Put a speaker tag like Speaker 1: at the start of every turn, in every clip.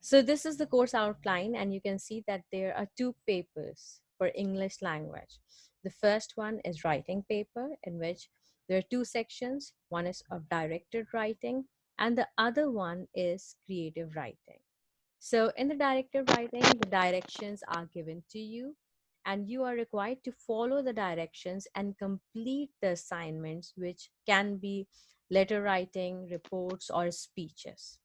Speaker 1: So this is the course outline, and you can see that there are two papers for English language. The first one is writing paper, in which there are two sections. One is of directed writing, and the other one is creative writing. So in the directive writing, the directions are given to you, and you are required to follow the directions and complete the assignments, which can be letter writing, reports, or speeches.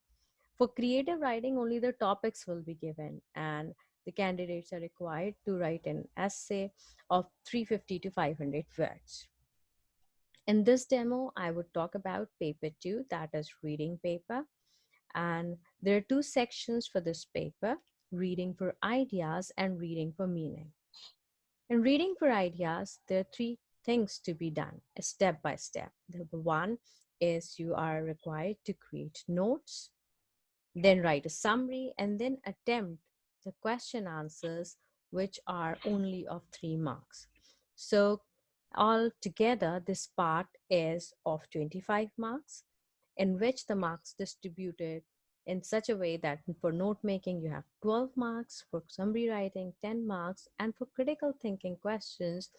Speaker 1: For creative writing, only the topics will be given, and the candidates are required to write an essay of 350 to 500 words. In this demo, I would talk about paper 2, that is reading paper. And there are two sections for this paper: reading for ideas and reading for meaning. In reading for ideas, there are three things to be done step by step. The one is you are required to create notes, then write a summary, and then attempt the question answers, which are only of 3 marks. So altogether, this part is of 25 marks, in which the marks distributed in such a way that for note making you have 12 marks, for summary writing 10 marks, and for critical thinking questions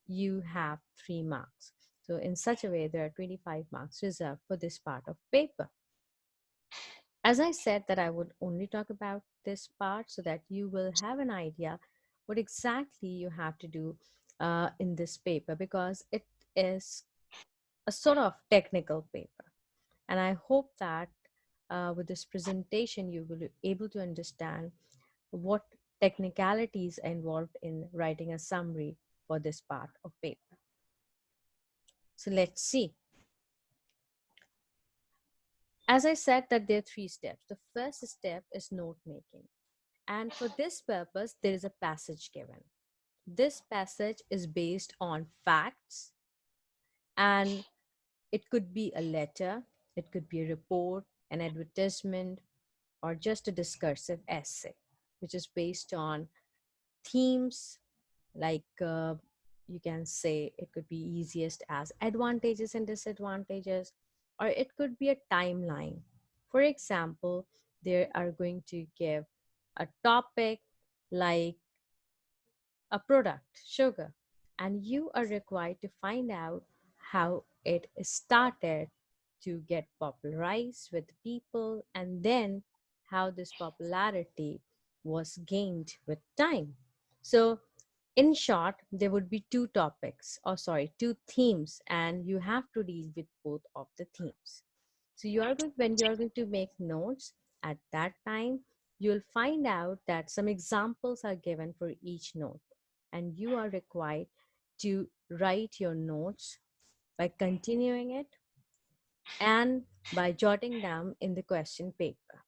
Speaker 1: you have 3 marks. So in such a way, there are 25 marks reserved for this part of paper. As I said that I would only talk about this part so that you will have an idea what exactly you have to do in this paper, because it is a sort of technical paper. And I hope that with this presentation, you will be able to understand what technicalities are involved in writing a summary for this part of paper. So let's see. As I said that there are 3 steps. The first step is note making. And for this purpose, there is a passage given. This passage is based on facts, and it could be a letter, it could be a report, an advertisement, or just a discursive essay, which is based on themes like you can say it could be easiest as advantages and disadvantages, or it could be a timeline. For example, they are going to give a topic like a product, sugar, and you are required to find out how it started to get popularized with people, and then how this popularity was gained with time. So in short, there would be two topics, or sorry, two themes, and you have to deal with both of the themes. So you are going, when you are going to make notes at that time, you'll find out that some examples are given for each note, and you are required to write your notes by continuing it and by jotting down in the question paper.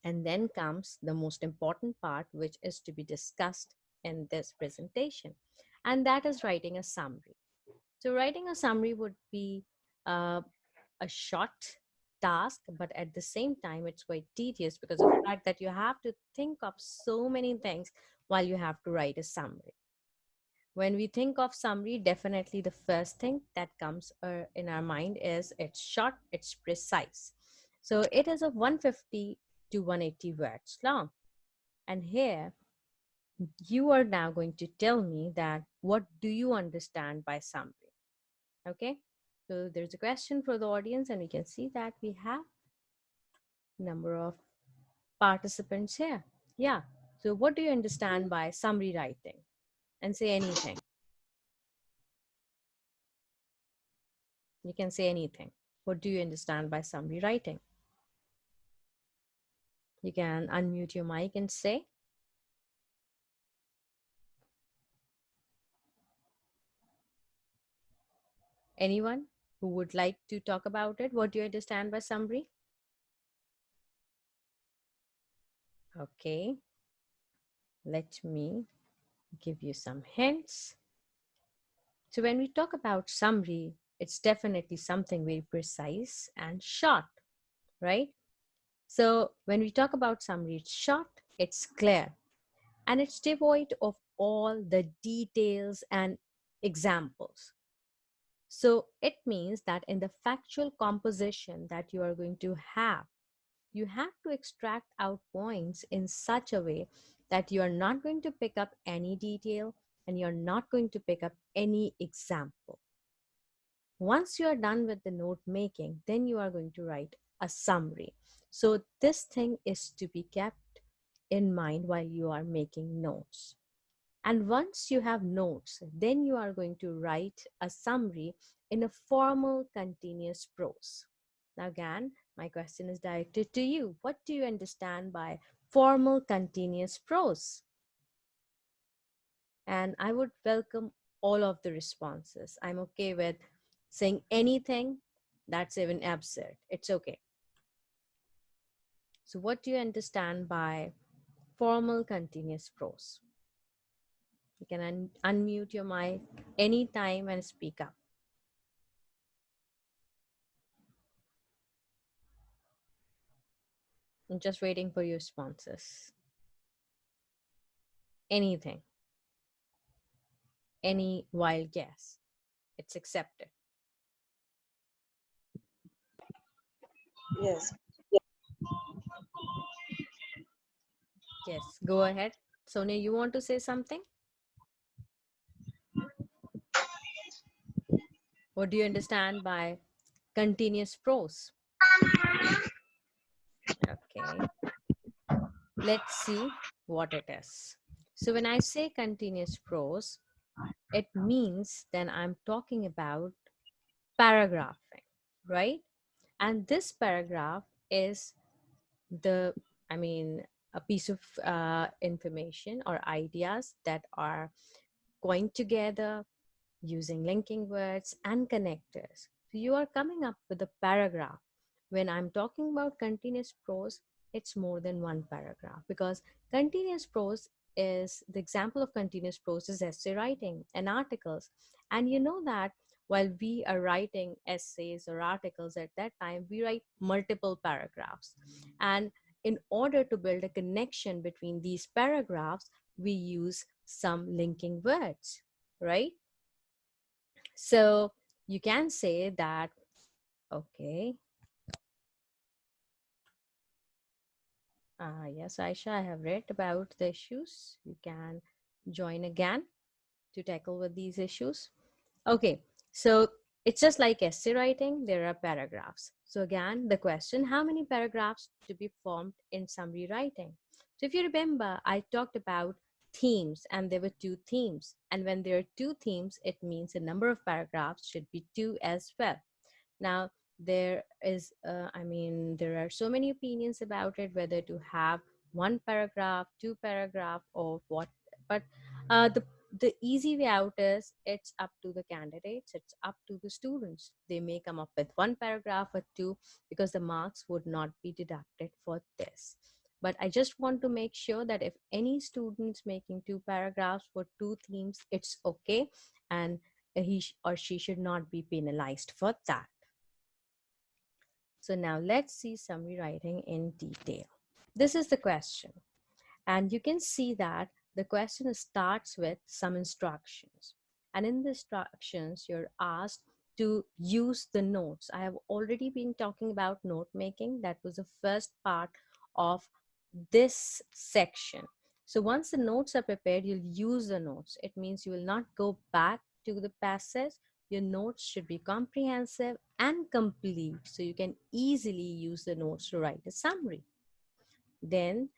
Speaker 1: And then comes the most important part, which is to be discussed in this presentation, and that is writing a summary. So writing a summary would be uh, a short task, but at the same time, it's quite tedious because of the fact that you have to think of so many things while you have to write a summary. When we think of summary, definitely the first thing that comes in our mind is it's short, it's precise. So it is of 150 to 180 words long. And here you are now going to tell me that what do you understand by summary? Okay, so there's a question for the audience, and we can see that we have number of participants here. Yeah, so what do you understand by summary writing? And say anything. You can say anything. What do you understand by summary writing? You can unmute your mic and say. Anyone who would like to talk about it? What do you understand by summary? Okay, let me give you some hints. So when we talk about summary, it's definitely something very precise and short, right? So when we talk about summary, it's short, it's clear, and it's devoid of all the details and examples. So it means that in the factual composition that you are going to have, you have to extract out points in such a way that you are not going to pick up any detail and you're not going to pick up any example. Once you are done with the note making, then you are going to write a summary. So this thing is to be kept in mind while you are making notes. And once you have notes, then you are going to write a summary in a formal continuous prose. Now, again, my question is directed to you. What do you understand by formal continuous prose? And I would welcome all of the responses. I'm okay with saying anything that's even absurd. It's okay. So, what do you understand by formal continuous prose? You can unmute your mic anytime and speak up. I'm just waiting for your responses. Anything, any wild guess, it's accepted.
Speaker 2: Yes.
Speaker 1: Yes, go ahead. Sonia, you want to say something? What do you understand by continuous prose? Okay, let's see what it is. So when I say continuous prose, it means then I'm talking about paragraphing, right? And this paragraph is the, I mean, a piece of information or ideas that are going together using linking words and connectors. So you are coming up with a paragraph. When I'm talking about continuous prose, it's more than one paragraph, because continuous prose is the example of continuous prose is essay writing and articles. And you know that while we are writing essays or articles at that time, we write multiple paragraphs. And in order to build a connection between these paragraphs, we use some linking words, right? So you can say that, okay, yes, Aisha, I have read about the issues. You can join again to tackle with these issues. Okay, so it's just like essay writing, there are paragraphs. So again, the question, how many paragraphs to be formed in summary writing? So if you remember, I talked about themes and there were two themes. And when there are two themes, it means the number of paragraphs should be two as well. Now, there is, there are so many opinions about it, whether to have one paragraph, two paragraph, or what. But the easy way out is it's up to the candidates, it's up to the students. They may come up with one paragraph or two, because the marks would not be deducted for this. But I just want to make sure that if any students making two paragraphs for two themes, it's okay, and or she should not be penalized for that. So now let's see summary writing in detail. This is the question. And you can see that the question starts with some instructions. And in the instructions, you're asked to use the notes. I have already been talking about note making. That was the first part of this section. So once the notes are prepared, you'll use the notes. It means you will not go back to the passage. Your notes should be comprehensive and complete, so you can easily use the notes to write a summary. Then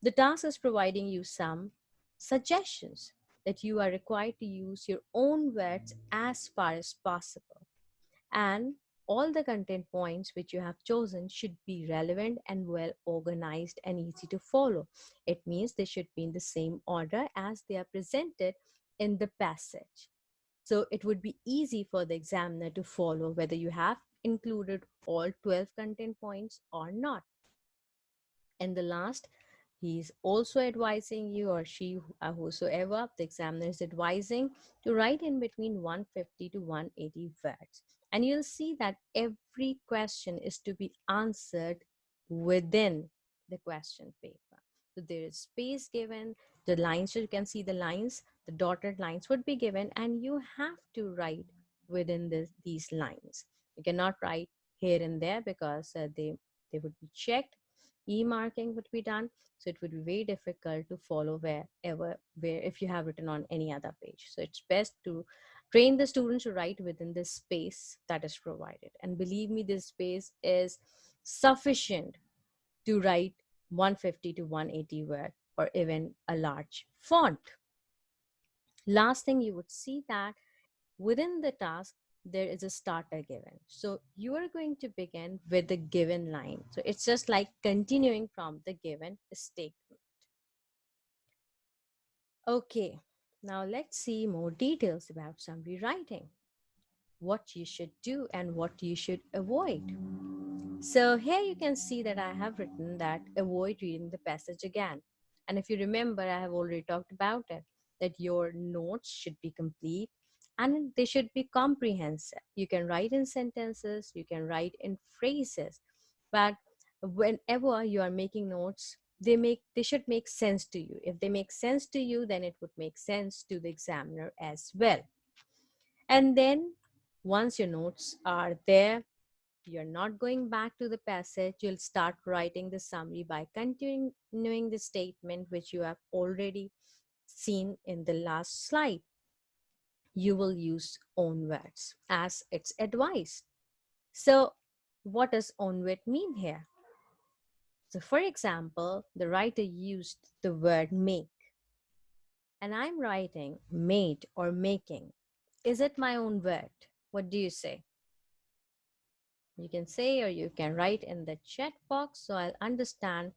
Speaker 1: the task is providing you some suggestions that you are required to use your own words as far as possible. And all the content points which you have chosen should be relevant and well organized and easy to follow. It means they should be in the same order as they are presented in the passage. So it would be easy for the examiner to follow whether you have included all 12 content points or not. And the last, he's also advising you, or she, whosoever the examiner is advising, to write in between 150 to 180 words. And you'll see that every question is to be answered within the question paper. So there is space given, the lines, you can see the lines, the dotted lines would be given, and you have to write within these lines. You cannot write here and there, because they would be checked, e-marking would be done. So it would be very difficult to follow where if you have written on any other page. So it's best to train the students to write within this space that is provided. And believe me, this space is sufficient to write 150 to 180 word or even a large font. Last thing you would see that within the task, there is a starter given. So you are going to begin with the given line. So it's just like continuing from the given statement. Okay, now let's see more details about summary writing, what you should do and what you should avoid. So here you can see that I have written that avoid reading the passage again. And if you remember, I have already talked about it, that your notes should be complete and they should be comprehensive. You can write in sentences, you can write in phrases, but whenever you are making notes, they should make sense to you. If they make sense to you, then it would make sense to the examiner as well. And then once your notes are there, you're not going back to the passage. You'll start writing the summary by continuing the statement which you have already seen in the last slide. You will use own words as it's advised. So what does own word mean here? So for example, the writer used the word make, and I'm writing made or making. Is it my own word? What do you say? You can say or you can write in the chat box so I'll understand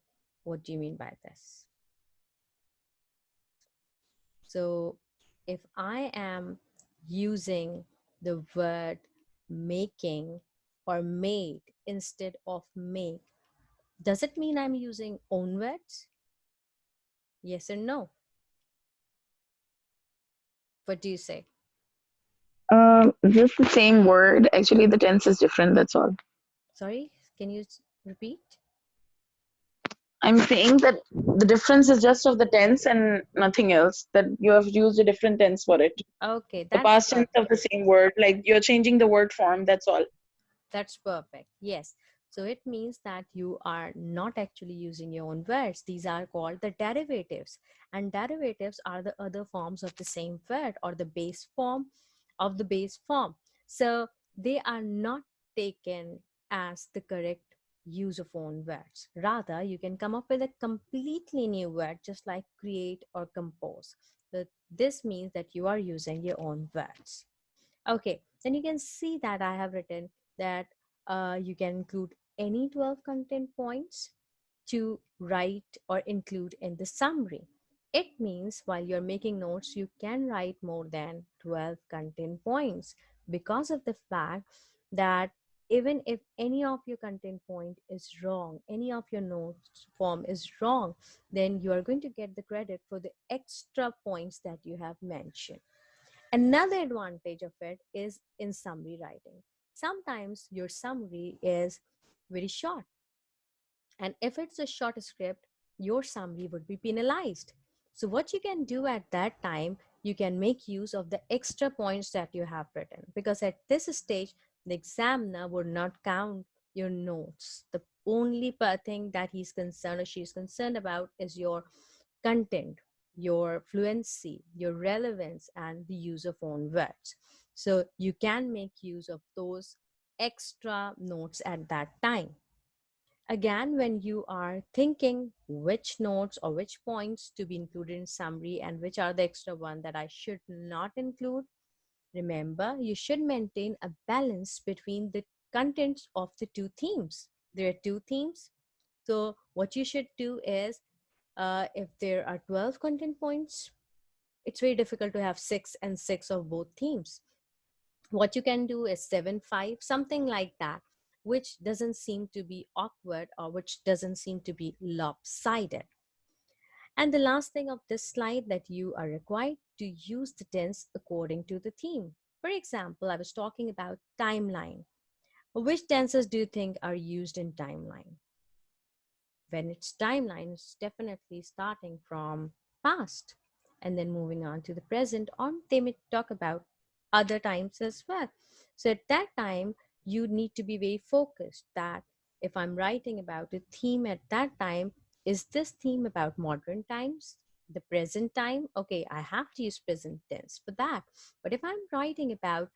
Speaker 1: what do you mean by this. So if I am using the word making or made instead of make, does it mean I'm using own words? Yes or no? What do you say?
Speaker 2: Just the same word. Actually, the tense is different. That's all.
Speaker 1: Sorry, can you repeat?
Speaker 2: I'm saying that the difference is just of the tense and nothing else. That you have used a different tense for it.
Speaker 1: Okay,
Speaker 2: The
Speaker 1: that's
Speaker 2: past tense of the
Speaker 1: perfect.
Speaker 2: same word. Like you're changing the word form. That's all.
Speaker 1: That's perfect. Yes. So it means that you are not actually using your own words. These are called the derivatives. And derivatives are the other forms of the same word or the base form of the base form. So they are not taken as the correct use of own words. Rather, you can come up with a completely new word, just like create or compose. So this means that you are using your own words. Okay, then you can see that I have written that you can include any 12 content points to write or include in the summary. It means while you're making notes, you can write more than 12 content points because of the fact that even if any of your content point is wrong, any of your notes form is wrong, then you are going to get the credit for the extra points that you have mentioned. Another advantage of it is in summary writing. Sometimes your summary is very short, and if it's a short script, your summary would be penalized. So, what you can do at that time, you can make use of the extra points that you have written because at this stage, the examiner would not count your notes. The only thing that he's concerned or she's concerned about is your content, your fluency, your relevance, and the use of own words. So you can make use of those extra notes at that time. Again, when you are thinking which notes or which points to be included in summary and which are the extra one that I should not include, remember you should maintain a balance between the contents of the two themes. There are two themes. So what you should do is if there are 12 content points, it's very difficult to have 6 and 6 of both themes. What you can do is 7, 5, something like that, which doesn't seem to be awkward or which doesn't seem to be lopsided. And the last thing of this slide, that you are required to use the tense according to the theme. For example, I was talking about timeline. Which tenses do you think are used in timeline? When it's timeline, it's definitely starting from past and then moving on to the present, or they may talk about other times as well. So at that time, you need to be very focused that If I'm writing about a theme at that time, is this theme about modern times, the present time? Okay, I have to use present tense for that. But if I'm writing about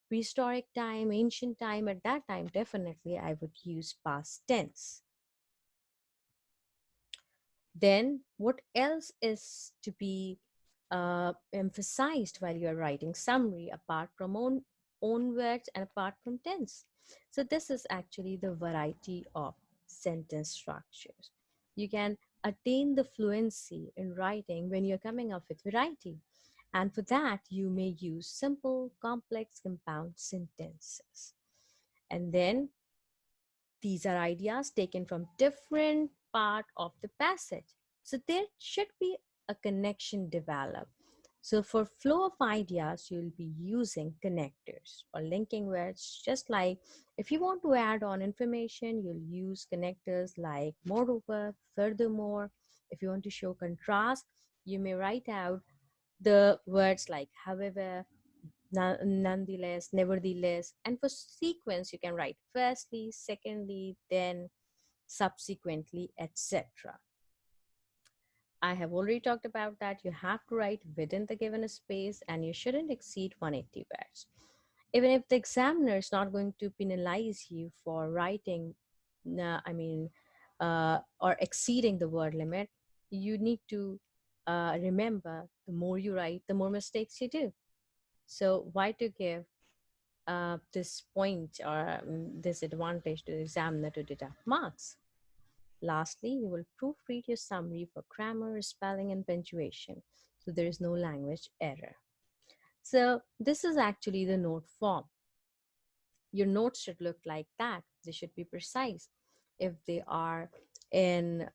Speaker 1: prehistoric time, ancient time, at that time, definitely I would use past tense. Then what else is to be emphasized while you're writing summary apart from own words and apart from tense? So this is actually the variety of sentence structures. You can attain the fluency in writing when you're coming up with variety. And for that, you may use simple, complex, compound sentences. And then these are ideas taken from different part of the passage. So there should be a connection developed. So for flow of ideas, you'll be using connectors or linking words, just like if you want to add on information, you'll use connectors like moreover, furthermore. If you want to show contrast, you may write out the words like however, nonetheless, nevertheless. And for sequence, you can write firstly, secondly, then subsequently, etc. I have already talked about that. You have to write within the given space and you shouldn't exceed 180 words. Even if the examiner is not going to penalize you for writing, or exceeding the word limit, you need to remember the more you write, the more mistakes you do. So why to give this point or this advantage to the examiner to deduct marks? Lastly, you will proofread your summary for grammar, spelling, and punctuation, so there is no language error. So this is actually the note form. Your notes should look like that. They should be precise. If they are in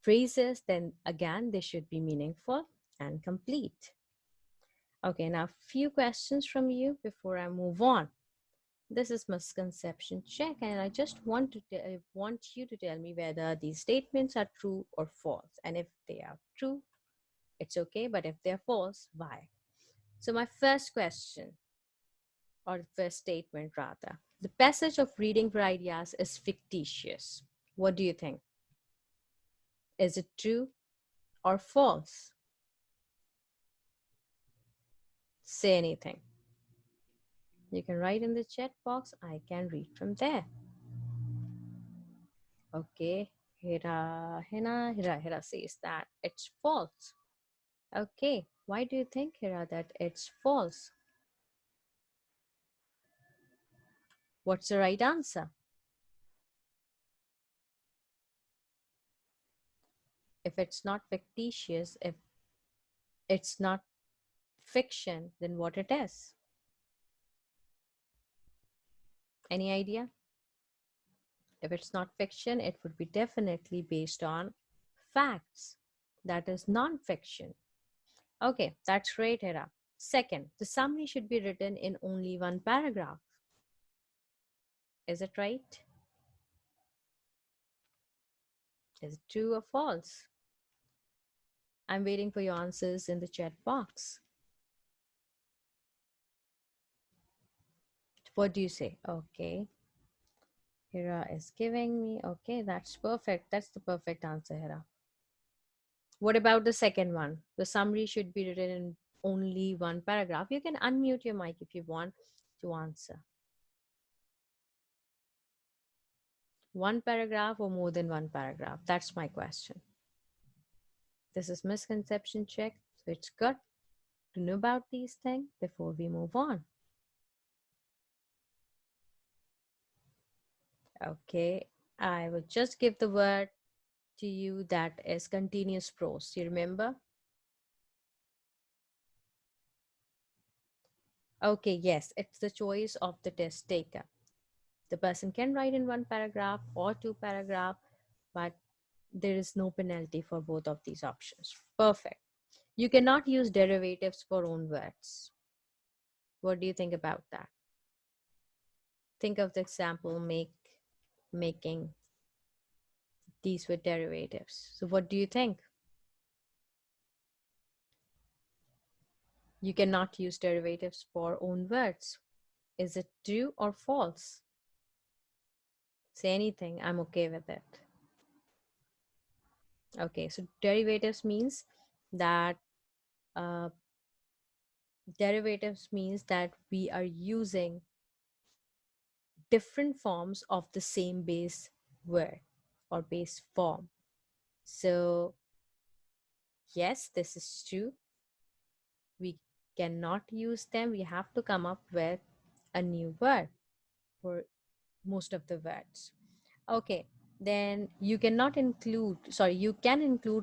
Speaker 1: phrases, then again, they should be meaningful and complete. Okay, now a few questions from you before I move on. This is misconception check, and I just I want you to tell me whether these statements are true or false. And if they are true, it's okay. But if they're false, why? So my first question, or first statement rather, the passage of reading for ideas is fictitious. What do you think? Is it true or false? Say anything. You can write in the chat box. I can read from there. Okay. Hira says that it's false. Okay. Why do you think, Hira, that it's false? What's the right answer? If it's not fictitious, if it's not fiction, then what it is? Any idea? If it's not fiction, it would be definitely based on facts. That is non-fiction. Okay, that's great, Hira. Second, the summary should be written in only one paragraph. Is it right? Is it true or false? I'm waiting for your answers in the chat box. What do you say? Okay. Hira is giving me. Okay, that's perfect. That's the perfect answer, Hira. What about the second one? The summary should be written in only one paragraph. You can unmute your mic if you want to answer. One paragraph or more than one paragraph? That's my question. This is misconception check. So it's good to know about these things before we move on. Okay, I will just give the word to you that is continuous prose. You remember? Okay, yes, it's the choice of the test taker. The person can write in one paragraph or two paragraph, but there is no penalty for both of these options. Perfect. You cannot use derivatives for own words. What do you think about that? Think of the example making these with derivatives. So what do you think? You cannot use derivatives for own words. Is it true or false? Say anything, I'm okay with it. Okay, so derivatives means that uh, we are using different forms of the same base word or base form. So yes, this is true. We cannot use them. We have to come up with a new word for most of the words. Okay, then you can include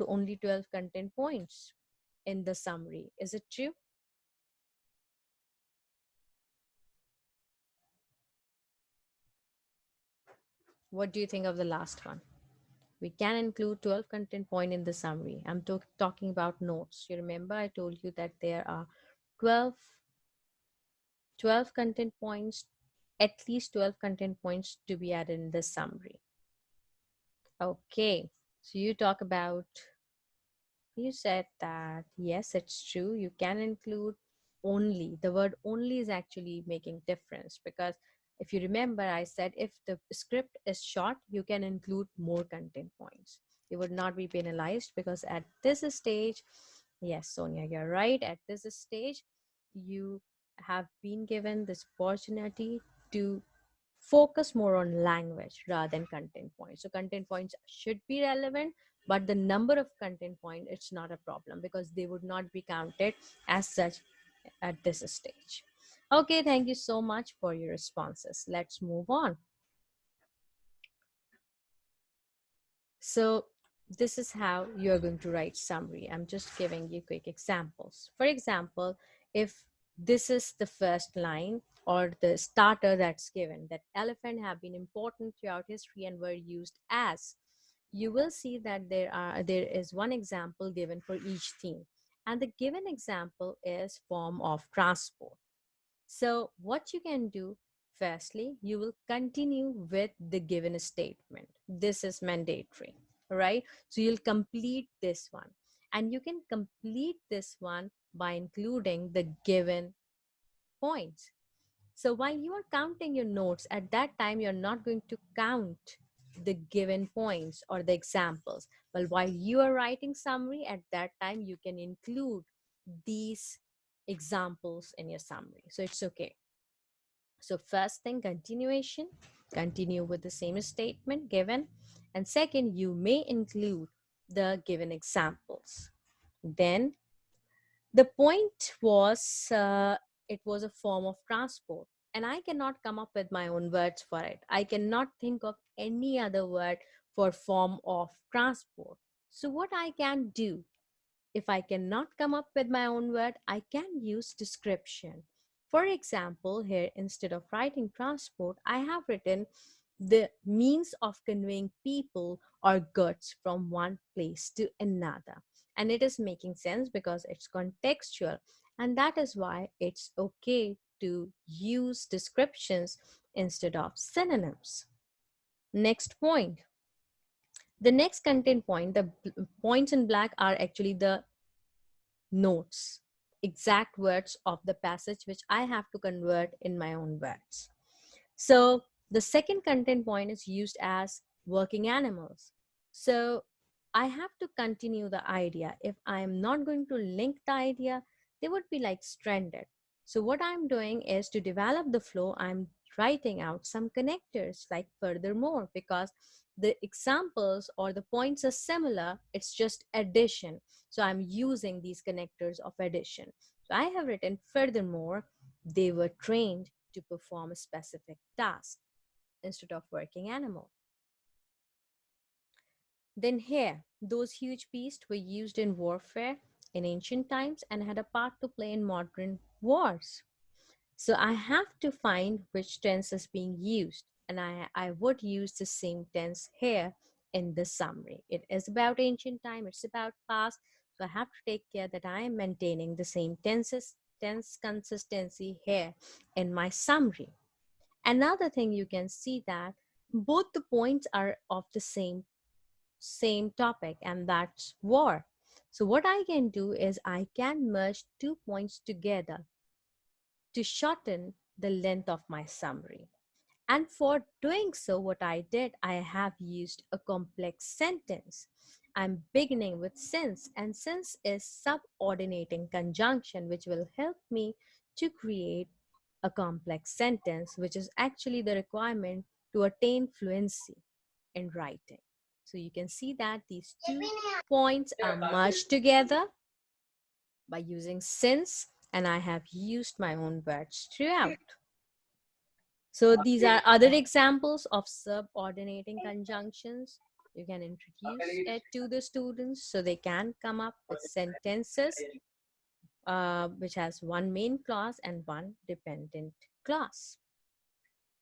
Speaker 1: only 12 content points in the summary. Is it true? What do you think of the last one? We can include 12 content point in the summary. I'm talking about notes. You remember I told you that there are 12, 12 content points, at least 12 content points to be added in the summary. Okay, so you said that yes, it's true. You can include only. The word only is actually making difference because if you remember, I said if the script is short, you can include more content points. You would not be penalized because at this stage, yes, Sonia, you're right. At this stage, you have been given this opportunity to focus more on language rather than content points. So content points should be relevant, but the number of content point, it's not a problem because they would not be counted as such at this stage. Okay, thank you so much for your responses. Let's move on. So this is how you're going to write summary. I'm just giving you quick examples. For example, if this is the first line or the starter that's given, that elephant have been important throughout history and were used as, you will see that there is one example given for each theme. And the given example is form of transport. So what you can do, firstly, you will continue with the given statement. This is mandatory, right? So you'll complete this one. And you can complete this one by including the given points. So while you are counting your notes, at that time, you're not going to count the given points or the examples. But while you are writing summary, at that time, you can include these examples in your summary. So it's okay. So first thing, continuation, continue with the same statement given. And second, you may include the given examples. Then the point was, it was a form of transport. And I cannot come up with my own words for it. I cannot think of any other word for form of transport. So what I can do, if I cannot come up with my own word, I can use description. For example, here instead of writing transport, I have written the means of conveying people or goods from one place to another. And it is making sense because it's contextual. And that is why it's okay to use descriptions instead of synonyms. Next point. The next content point, the points in black are actually the notes, exact words of the passage which I have to convert in my own words. So the second content point is used as working animals. So I have to continue the idea. If I am not going to link the idea, they would be like stranded. So what I'm doing is to develop the flow, I'm writing out some connectors like furthermore, because the examples or the points are similar, it's just addition. So I'm using these connectors of addition. So I have written furthermore, they were trained to perform a specific task instead of working animal. Then here, those huge beasts were used in warfare in ancient times and had a part to play in modern wars. So I have to find which tense is being used, and I would use the same tense here in the summary. It is about ancient time, it's about past, so I have to take care that I am maintaining the same tense consistency here in my summary. Another thing you can see that both the points are of the same topic, and that's war. So what I can do is I can merge 2 points together to shorten the length of my summary. And for doing so, what I did, I have used a complex sentence. I'm beginning with since, and since is subordinating conjunction, which will help me to create a complex sentence, which is actually the requirement to attain fluency in writing. So you can see that these two points are merged together by using since, and I have used my own words throughout. So these are other examples of subordinating conjunctions. You can introduce it to the students so they can come up with sentences which has one main clause and one dependent clause.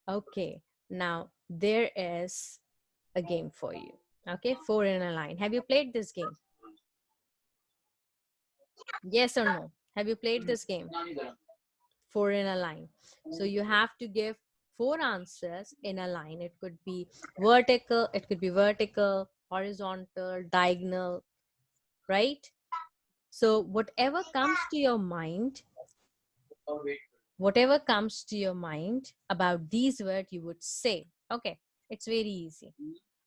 Speaker 1: Okay, now there is a game for you. Okay, four in a line. Have you played this game? Yes or no? Have you played this game? Four in a line. So you have to give four answers in a line. It could be vertical, horizontal, diagonal, right? So whatever comes to your mind about these words, you would say. Okay, it's very easy.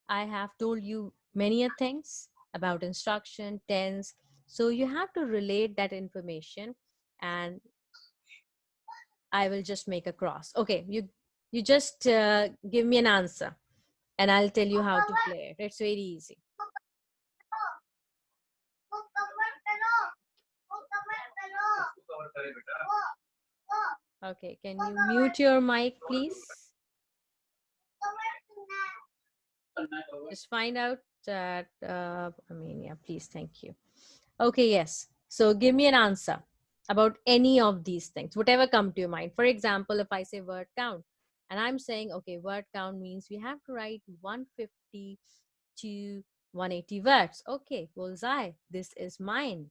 Speaker 1: I have told you many a things about instruction, tense. So you have to relate that information, and I will just make a cross. Okay, you just give me an answer and I'll tell you how to play it. It's very easy. Okay, can you mute your mic, please? Just find out that, yeah, please, thank you. Okay, yes. So give me an answer about any of these things, whatever come to your mind. For example, if I say word count, and I'm saying, okay, word count means we have to write 150 to 180 words. Okay, bullseye. This is mine.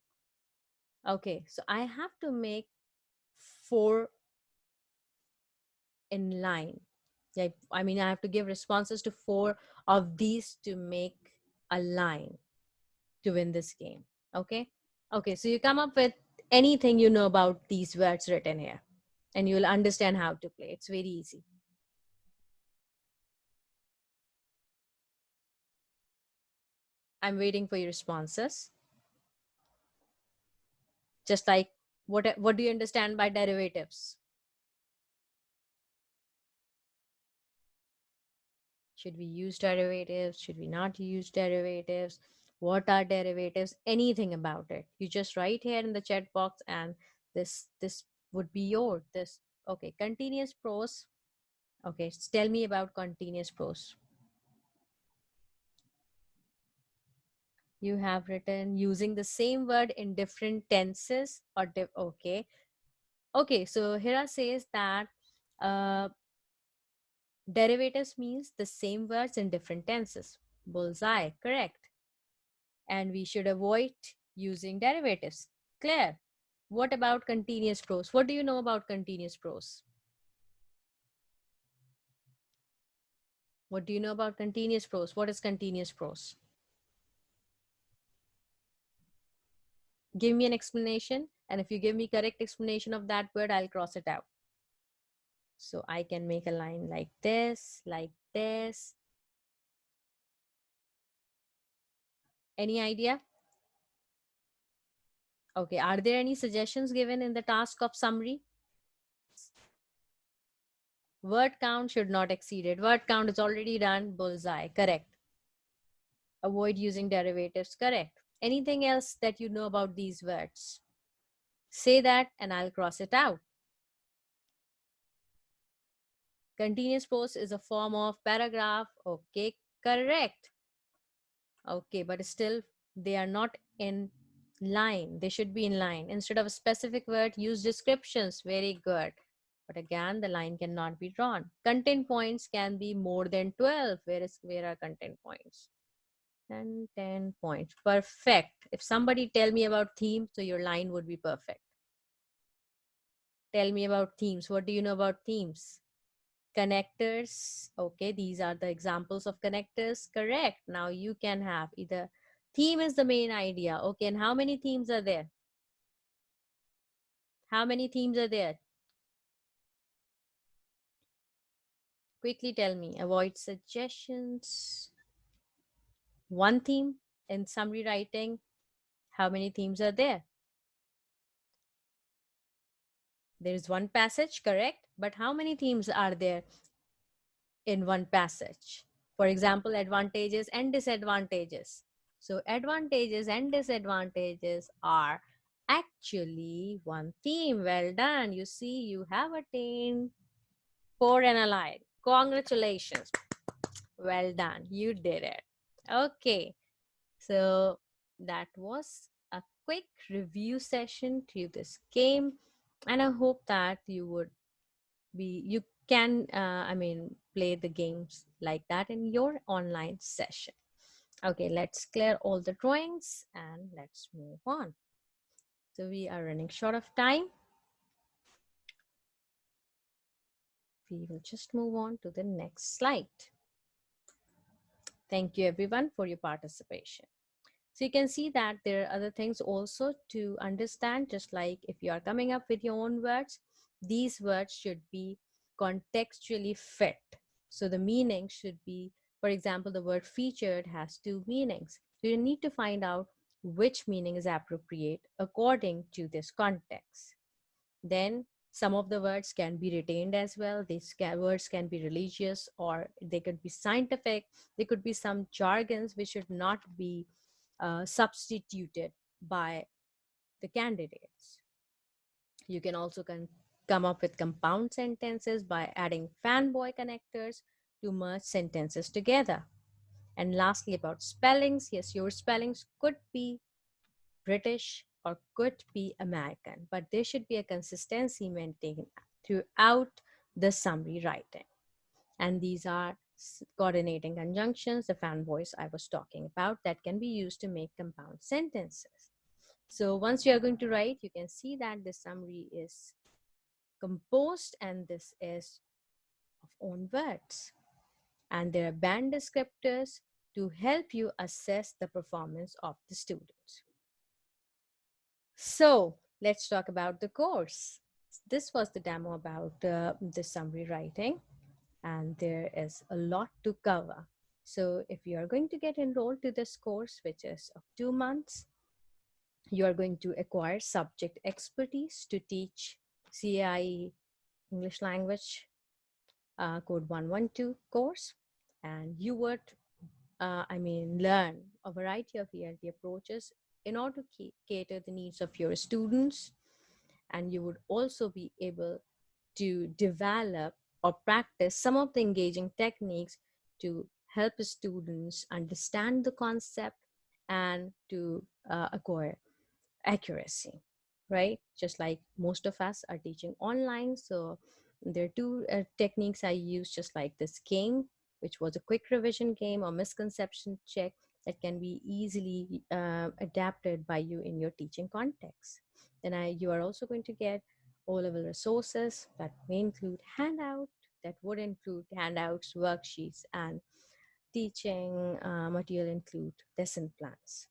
Speaker 1: Okay, so I have to make four in line. Like, I mean, I have to give responses to four of these to make a line to win this game. Okay. Okay, so you come up with anything you know about these words written here, and you'll understand how to play. It's very easy. I'm waiting for your responses. Just like, what do you understand by derivatives? Should we use derivatives? Should we not use derivatives? What are derivatives? Anything about it. You just write here in the chat box, and this would be your this. Okay, continuous prose. Okay, tell me about continuous prose. You have written using the same word in different tenses or okay. Okay, so Hira says that uh, derivatives means the same words in different tenses. Bullseye, correct. And we should avoid using derivatives. Claire, what about continuous prose? What do you know about continuous prose? What do you know about continuous prose? What is continuous prose? Give me an explanation, and if you give me correct explanation of that word, I'll cross it out. So I can make a line like this, like this. Any idea? Okay, are there any suggestions given in the task of summary? Word count should not exceed it. Word count is already done. Bullseye, correct. Avoid using derivatives, correct. Anything else that you know about these words? Say that and I'll cross it out. Continuous prose is a form of paragraph. Okay, correct. Okay, but still they are not in line. They should be in line. Instead of a specific word, use descriptions. Very good. But again, the line cannot be drawn. Content points can be more than 12. Where are content points? 10 points. Perfect. If somebody tell me about themes, so your line would be perfect. Tell me about themes. What do you know about themes? Connectors. Okay, these are the examples of connectors. Correct. Now you can have either theme is the main idea. Okay, and how many themes are there? How many themes are there? Quickly tell me, avoid suggestions. One theme in summary writing. How many themes are there? There is one passage, correct? But how many themes are there in one passage? For example, advantages and disadvantages. So, advantages and disadvantages are actually one theme. Well done. You see, you have attained 4 and allied. Congratulations. Well done. You did it. Okay. So, that was a quick review session to this game. And I hope that you can play the games like that in your online session. Okay, let's clear all the drawings and let's move on. So we are running short of time. We will just move on to the next slide. Thank you everyone for your participation. So you can see that there are other things also to understand, just like if you are coming up with your own words, these words should be contextually fit. So the meaning should be, for example, the word featured has two meanings. So you need to find out which meaning is appropriate according to this context. Then some of the words can be retained as well. These words can be religious or they could be scientific. There could be some jargons which should not be substituted by the candidates. You can also come up with compound sentences by adding fanboy connectors to merge sentences together. And lastly, about spellings. Yes, your spellings could be British or could be American, but there should be a consistency maintained throughout the summary writing. And these are coordinating conjunctions, the fanboys I was talking about, that can be used to make compound sentences. So once you are going to write, you can see that the summary is composed and this is of own words. And there are band descriptors to help you assess the performance of the students. So let's talk about the course. This was the demo about the summary writing, and there is a lot to cover. So if you are going to get enrolled to this course, which is of 2 months, you are going to acquire subject expertise to teach CAIE English language code 112 course, and you would learn a variety of ELT approaches in order to cater the needs of your students. And you would also be able to develop or practice some of the engaging techniques to help students understand the concept and to acquire accuracy, right? Just like most of us are teaching online. So there are two techniques I use, just like this game, which was a quick revision game or misconception check that can be easily adapted by you in your teaching context. Then you are also going to get O-level resources that may include that would include handouts, worksheets, and teaching material include lesson plans.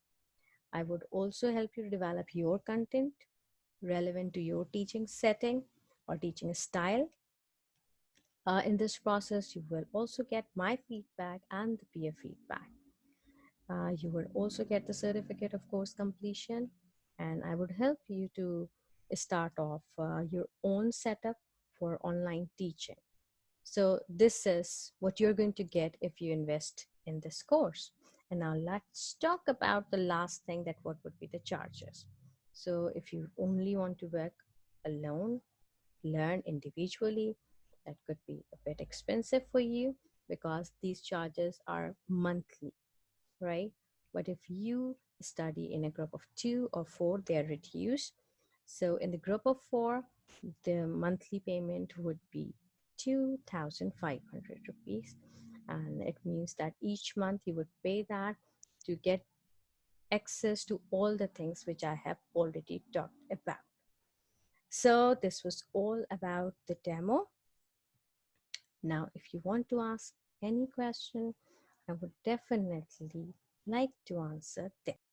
Speaker 1: I would also help you to develop your content relevant to your teaching setting or teaching style. In this process, you will also get my feedback and the peer feedback. You will also get the certificate of course completion, and I would help you to start off your own setup for online teaching. So this is what you're going to get if you invest in this course. And now let's talk about the last thing, that what would be the charges. So if you only want to work alone, learn individually, that could be a bit expensive for you because these charges are monthly, right? But if you study in a group of 2 or 4, they are reduced. So in the group of 4, the monthly payment would be 2,500 rupees. And it means that each month you would pay that to get access to all the things which I have already talked about. So this was all about the demo. Now, if you want to ask any question, I would definitely like to answer them.